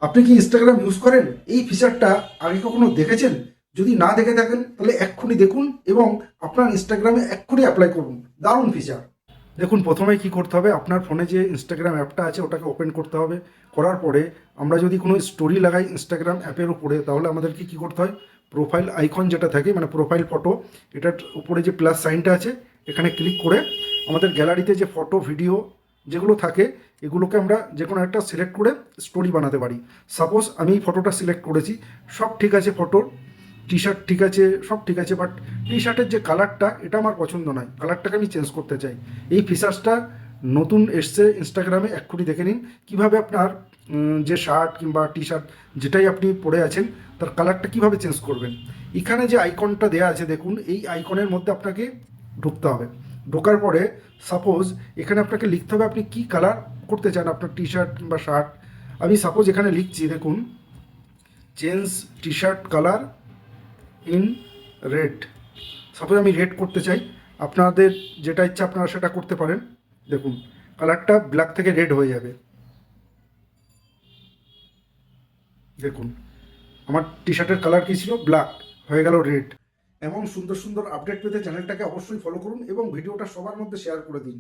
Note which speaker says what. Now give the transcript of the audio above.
Speaker 1: আপনি কি Instagram use করেন? এই ফিচারটা আগে কখনো দেখেছেন? যদি না দেখে থাকেন তাহলে এক্ষুনি দেখুন এবং আপনার ইনস্টাগ্রামে এক্ষুনি অ্যাপ্লাই করুন। দারুণ ফিচার। দেখুন, প্রথমেই কি করতে হবে, আপনার ফোনে যে ইনস্টাগ্রাম অ্যাপটা আছে ওটাকে ওপেন করতে হবে। করার পরে আমরা যদি কোনো স্টোরি লাগাই ইনস্টাগ্রাম অ্যাপের উপরে, তাহলে আমাদেরকে কি করতে হয়, প্রোফাইল আইকন যেটা থাকে মানে প্রোফাইল ফটো, এটার উপরে যে প্লাস সাইনটা আছে এখানে ক্লিক করে আমাদের গ্যালারিতে যে ফটো ভিডিও যেগুলো থাকে এগুলোকে আমরা যে কোনো একটা সিলেক্ট করে স্টোরি বানাতে পারি। সাপোজ আমি এই ফটোটা সিলেক্ট করেছি, সব ঠিক আছে, ফটোর টি শার্ট ঠিক আছে, সব ঠিক আছে, বাট টি শার্টের যে কালারটা এটা আমার পছন্দ নয়, কালারটাকে আমি চেঞ্জ করতে চাই। এই ফিচার্সটা নতুন এসছে ইনস্টাগ্রামে, এক্ষুনি দেখে নিন কীভাবে আপনার যে শার্ট কিংবা টি শার্ট যেটাই আপনি পরে আছেন তার কালারটা কীভাবে চেঞ্জ করবেন। এখানে যে আইকনটা দেওয়া আছে দেখুন, এই আইকনের মধ্যে আপনাকে ঢুকতে হবে। ঢোকার পরে সাপোজ এখানে আপনাকে লিখতে হবে আপনি কী কালার করতে চান আপনার টি শার্ট কিংবা শার্ট। আমি সাপোজ এখানে লিখছি, দেখুন, change T shirt colour in red. Suppose আমি রেড করতে চাই, আপনাদের যেটা ইচ্ছা আপনারা সেটা করতে পারেন। দেখুন, কালারটা ব্ল্যাক থেকে রেড হয়ে যাবে। দেখুন, আমার টি শার্টের কালার কী ছিল, ব্ল্যাক, হয়ে গেল রেড। এমন সুন্দর সুন্দর আপডেট পেতে চ্যানেলটাকে অবশ্যই ফলো করুন এবং ভিডিওটা সবার মধ্যে শেয়ার করে দিন।